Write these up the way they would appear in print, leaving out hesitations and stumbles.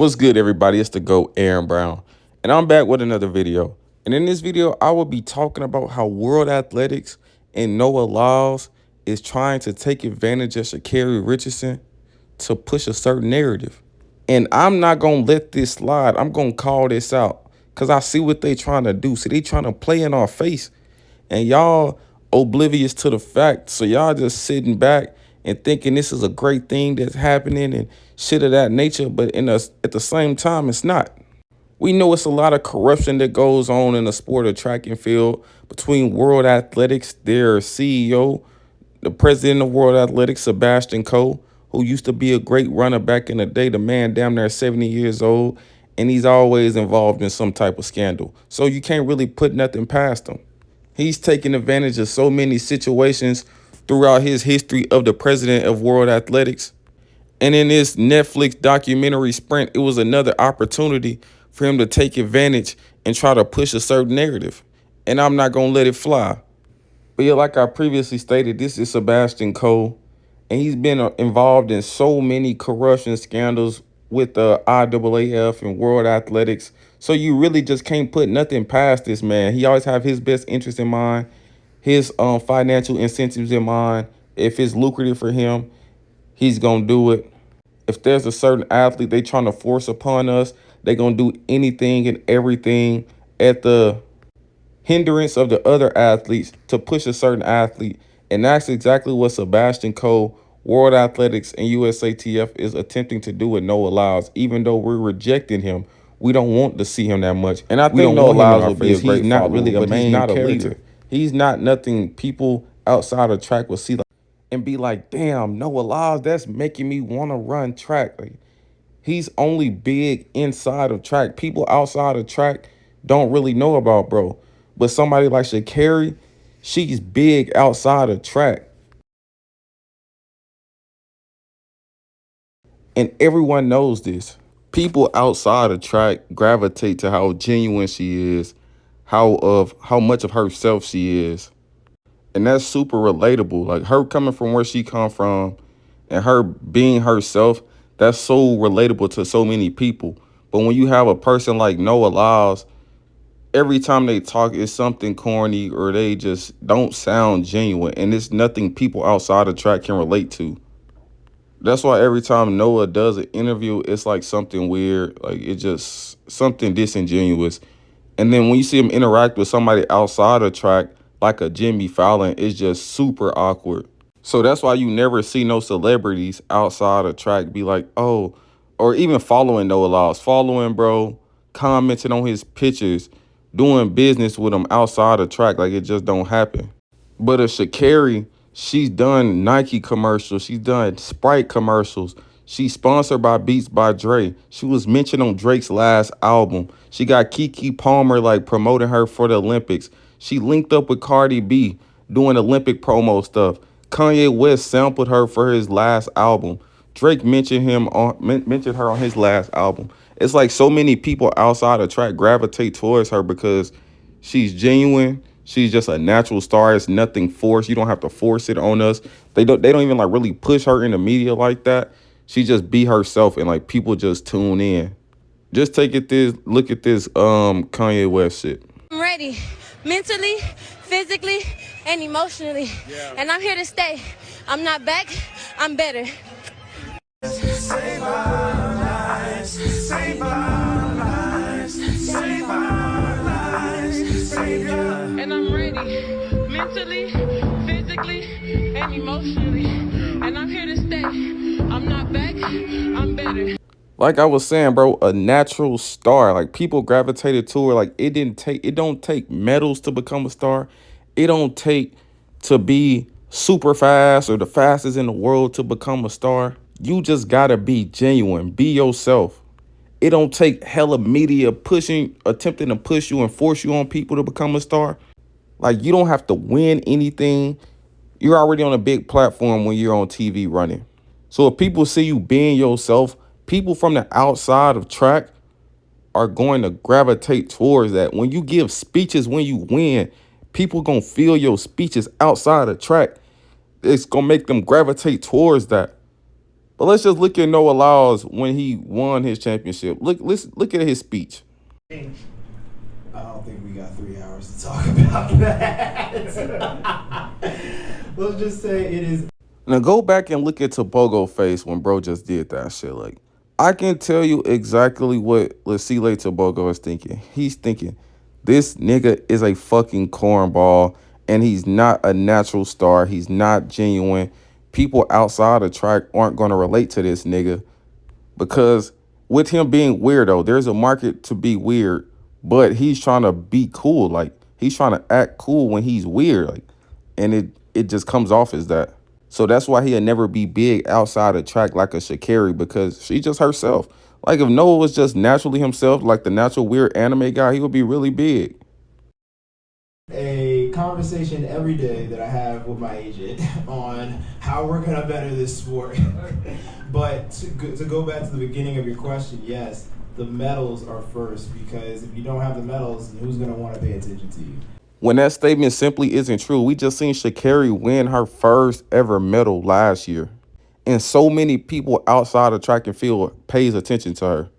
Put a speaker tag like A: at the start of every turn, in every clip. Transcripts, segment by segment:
A: What's good, everybody? It's the GOAT, Aaron Brown, and I'm back with another video. And in this video, I will be talking about how World Athletics and Noah Lyles is trying to take advantage of Sha'Carri Richardson to push a certain narrative. And I'm not going to let this slide. I'm going to call this out because I see what they trying to do. See, they trying to play in our face, and y'all oblivious to the fact. So y'all just sitting back and thinking this is a great thing that's happening and shit of that nature. But at the same time, it's not. We know it's a lot of corruption that goes on in the sport of track and field between World Athletics, their CEO, the president of World Athletics, Sebastian Coe, who used to be a great runner back in the day. The man damn near 70 years old, and he's always involved in some type of scandal. So you can't really put nothing past him. He's taken advantage of so many situations throughout his history of the president of World Athletics. And in this Netflix documentary Sprint, it was another opportunity for him to take advantage and try to push a certain narrative. And I'm not going to let it fly. But yeah, like I previously stated, this is Sebastian Coe, and he's been involved in so many corruption scandals with the IAAF and World Athletics. So you really just can't put nothing past this man. He always have his best interest in mind, his financial incentives in mind. If it's lucrative for him, he's gonna do it. If there's a certain athlete they trying to force upon us, they gonna do anything and everything at the hindrance of the other athletes to push a certain athlete. And that's exactly what Sebastian Coe, World Athletics, and USATF is attempting to do with Noah Lyles. Even though we're rejecting him, we don't want to see him that much. And I think Noah Lyles will be a great follower, not really a main character. He's not nothing people outside of track will see and be like, damn, Noah Lyles, that's making me want to run track. Like, he's only big inside of track. People outside of track don't really know about bro. But somebody like Sha'Carri, she's big outside of track. And everyone knows this. People outside of track gravitate to how genuine she is, how much of herself she is. And that's super relatable. Like her coming from where she come from and her being herself, that's so relatable to so many people. But when you have a person like Noah Lyles, every time they talk it's something corny or they just don't sound genuine, and it's nothing people outside the track can relate to. That's why every time Noah does an interview, it's like something weird, like it's just something disingenuous. And then when you see him interact with somebody outside the track, like a Jimmy Fallon, it's just super awkward. So that's why you never see no celebrities outside of track be like, oh, or even following Noah Lyles, following bro, commenting on his pictures, doing business with him outside of track. Like it just don't happen. But a Sha'Carri, she's done Nike commercials, she's done Sprite commercials. She's sponsored by Beats by Dre. She was mentioned on Drake's last album. She got Keke Palmer like promoting her for the Olympics. She linked up with Cardi B doing Olympic promo stuff. Kanye West sampled her for his last album. Drake mentioned mentioned her on his last album. It's like so many people outside of track gravitate towards her because she's genuine. She's just a natural star. It's nothing forced. You don't have to force it on us. They don't even like really push her in the media like that. She just be herself and like people just tune in. Just look at this Kanye West shit.
B: I'm ready mentally, physically, and emotionally. Yeah. And I'm here to stay. I'm not back, I'm better. Save our lives, save our lives, save our lives, Savior. And I'm ready mentally, physically, and emotionally. And I'm here to stay. I'm not back, I'm better.
A: Like I was saying, bro, a natural star. Like people gravitated to her. Like it don't take medals to become a star. It don't take to be super fast or the fastest in the world to become a star. You just gotta be genuine. Be yourself. It don't take hella media attempting to push you and force you on people to become a star. Like you don't have to win anything. You're already on a big platform when you're on TV running. So if people see you being yourself, people from the outside of track are going to gravitate towards that. When you give speeches, when you win, people going to feel your speeches outside of track. It's going to make them gravitate towards that. But let's just look at Noah Lyles when he won his championship. Let's look at his speech.
C: I don't think we got 3 hours to talk about that. Let's just say it is.
A: Now go back and look at Tobogo face when bro just did that shit. Like, I can tell you exactly what Lasile Tobogo is thinking. He's thinking, this nigga is a fucking cornball and he's not a natural star. He's not genuine. People outside the track aren't going to relate to this nigga because with him being weirdo, there's a market to be weird, but he's trying to be cool. Like, he's trying to act cool when he's weird. Like, and it just comes off as that. So that's why he'll never be big outside the track like a Sha'Carri because she just herself. Like if Noah was just naturally himself, like the natural weird anime guy, he would be really big.
C: A conversation every day that I have with my agent on how we're gonna better this sport. But to go back to the beginning of your question, yes, the medals are first because if you don't have the medals, who's gonna want to pay attention to you?
A: When that statement simply isn't true, we just seen Sha'Carri win her first ever medal last year. And so many people outside of track and field pays attention to her.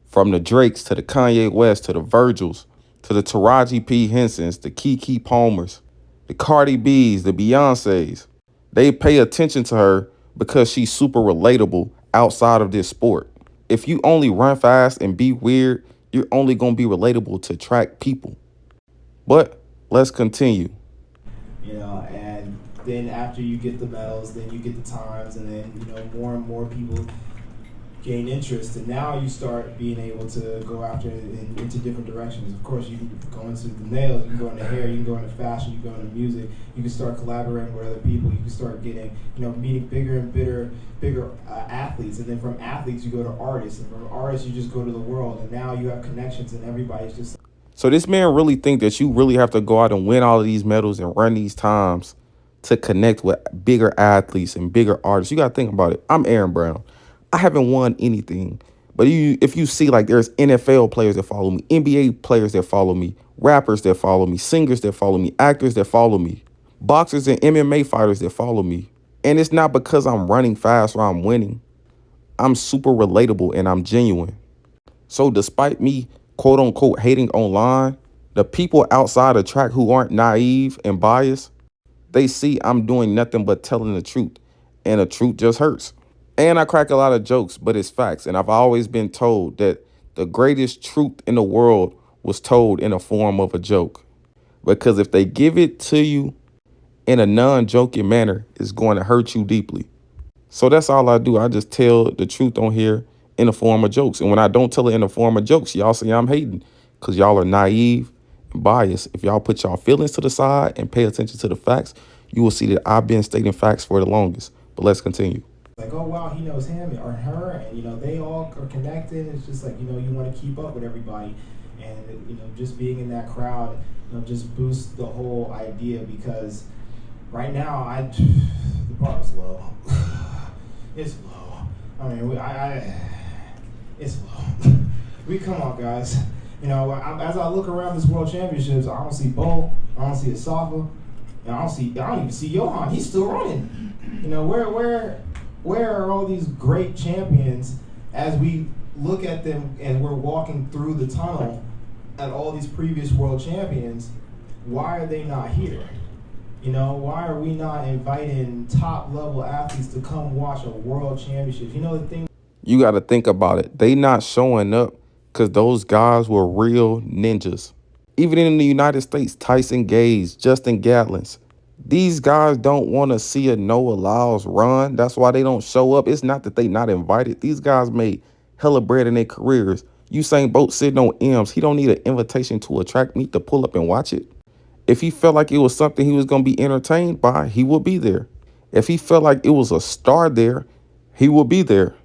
A: From the Drakes to the Kanye West to the Virgils to the Taraji P. Hensons, the Kiki Palmers, the Cardi B's, the Beyoncés. They pay attention to her because she's super relatable outside of this sport. If you only run fast and be weird, you're only going to be relatable to track people. But let's continue.
C: And then after you get the medals, then you get the times, and then, more and more people gain interest, and now you start being able to go after it into different directions. Of course, you can go into the nails, you can go into hair, you can go into fashion, you can go into music, you can start collaborating with other people, you can start getting, meeting bigger and bigger athletes, and then from athletes you go to artists, and from artists you just go to the world, and now you have connections, and everybody's just.
A: So this man really think that you really have to go out and win all of these medals and run these times to connect with bigger athletes and bigger artists. You got to think about it. I'm Aaron Brown. I haven't won anything. But if you see, like, there's NFL players that follow me, NBA players that follow me, rappers that follow me, singers that follow me, actors that follow me, boxers and MMA fighters that follow me. And it's not because I'm running fast or I'm winning. I'm super relatable and I'm genuine. So despite me, quote unquote, hating online, the people outside the track who aren't naive and biased, they see I'm doing nothing but telling the truth. And the truth just hurts. And I crack a lot of jokes, but it's facts. And I've always been told that the greatest truth in the world was told in the form of a joke. Because if they give it to you in a non-joking manner, it's going to hurt you deeply. So that's all I do. I just tell the truth on here in the form of jokes. And when I don't tell it in the form of jokes, y'all say I'm hating because y'all are naive and biased. If y'all put y'all feelings to the side and pay attention to the facts, you will see that I've been stating facts for the longest. But let's continue.
C: Like, oh, wow, he knows him or her, and, they all are connected. It's just like, you want to keep up with everybody. And, just being in that crowd, just boosts the whole idea because right now, the bar is low. It's low. I mean, it's low. Come on, guys. As I look around this World Championships, I don't see Bo, I don't see Asafa, and I don't even see Johan. He's still running. Where are all these great champions as we look at them and we're walking through the tunnel at all these previous world champions? Why are they not here? Why are we not inviting top level athletes to come watch a world championship? The thing.
A: You got to think about it. They not showing up because those guys were real ninjas. Even in the United States, Tyson Gage, Justin Gatlins, these guys don't want to see a Noah Lyles run. That's why they don't show up. It's not that they not invited. These guys made hella bread in their careers. Usain Bolt sitting on M's. He don't need an invitation to a track meet to pull up and watch it. If he felt like it was something he was going to be entertained by, he would be there. If he felt like it was a star there, he would be there.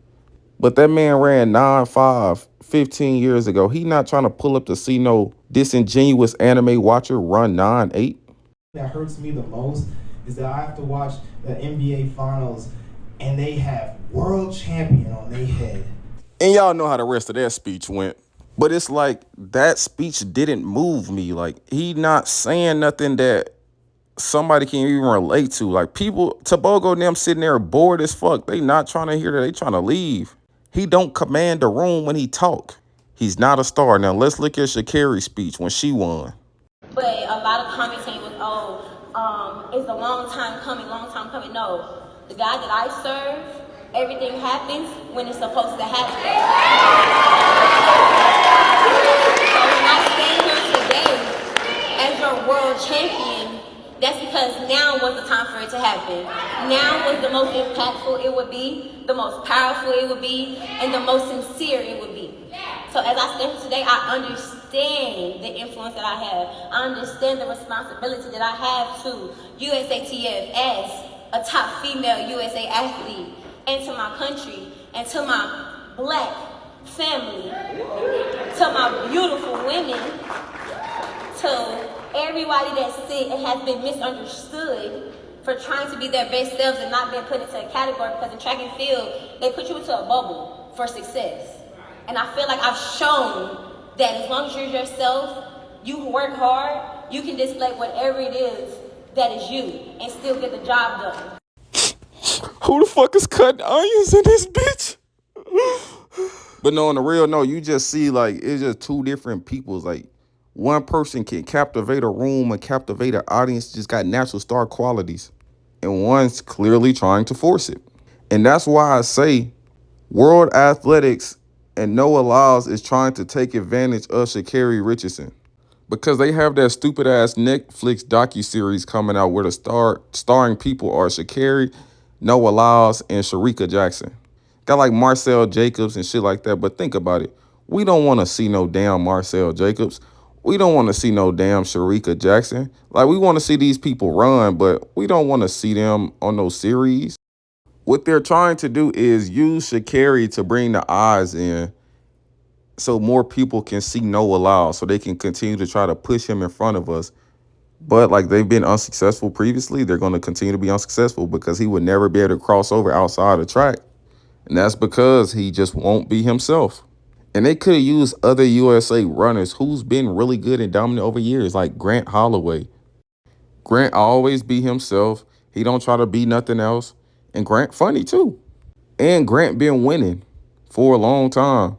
A: But that man ran 9.5 15 years ago. He not trying to pull up to see no disingenuous anime watcher run 9.8.
C: That hurts me the most is that I have to watch the NBA Finals and they have world champion on their head.
A: And y'all know how the rest of that speech went. But it's like that speech didn't move me. Like, he not saying nothing that somebody can even relate to. Like people, Tobogo and them sitting there bored as fuck. They not trying to hear that. They trying to leave. He don't command the room when he talk. He's not a star. Now let's look at Sha'Carri's speech when she won.
B: But a lot of commenting was, it's a long time coming, long time coming. No, the God that I serve, everything happens when it's supposed to happen. So when I stand here today as your world champion, that's because now was the time for it to happen. Now was the most impactful it would be, the most powerful it would be, and the most sincere it would be. So as I stand here today, I understand the influence that I have. I understand the responsibility that I have to USATF as a top female USA athlete, and to my country, and to my black family, to my beautiful women, to everybody that's sick and has been misunderstood for trying to be their best selves and not being put into a category, because in track and field, they put you into a bubble for success. And I feel like I've shown that as long as you're yourself, you work hard, you can display whatever it is that is you and still get the job done.
A: Who the fuck is cutting onions in this bitch? But no, on the real, no, you just see like it's just two different peoples. Like one person can captivate a room and captivate an audience, just got natural star qualities. And one's clearly trying to force it. And that's why I say World Athletics and Noah Lyles is trying to take advantage of Sha'Carri Richardson. Because they have that stupid ass Netflix docuseries coming out where the starring people are Sha'Carri, Noah Lyles, and Shericka Jackson. Got like Marcel Jacobs and shit like that. But think about it. We don't want to see no damn Marcel Jacobs. We don't want to see no damn Shericka Jackson. Like, we want to see these people run, but we don't want to see them on those series. What they're trying to do is use Sha'Carri to bring the eyes in so more people can see Noah Lyles, so they can continue to try to push him in front of us. But like they've been unsuccessful previously, they're going to continue to be unsuccessful because he would never be able to cross over outside the track. And that's because he just won't be himself. And they could have used other USA runners who's been really good and dominant over years, like Grant Holloway. Grant always be himself. He don't try to be nothing else. And Grant funny too. And Grant been winning for a long time.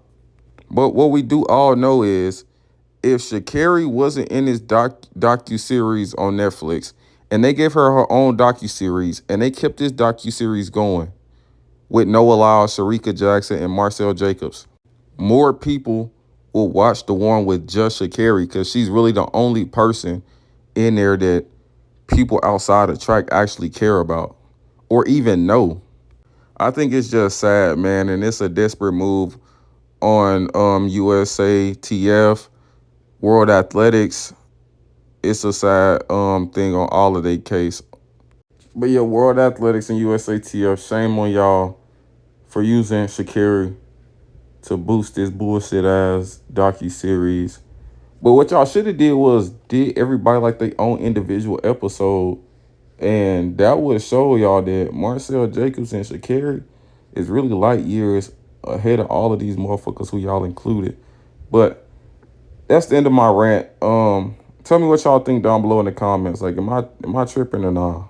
A: But what we do all know is if Sha'Carri wasn't in this docu-series on Netflix and they gave her her own docu-series and they kept this docu-series going with Noah Lyles, Shericka Jackson, and Marcel Jacobs, more people will watch the one with just Sha'Carri because she's really the only person in there that people outside the track actually care about or even know. I think it's just sad, man, and it's a desperate move on USATF, World Athletics. It's a sad thing on all of their case. But yeah, World Athletics and USATF, shame on y'all for using Sha'Carri to boost this bullshit ass docu-series. But what y'all should have did was did everybody like their own individual episode, and that would show y'all that Marcel Jacobs and Sha'Carri is really light years ahead of all of these motherfuckers who y'all included. But that's the end of my rant. Tell me what y'all think down below in the comments. Like, am I tripping or not?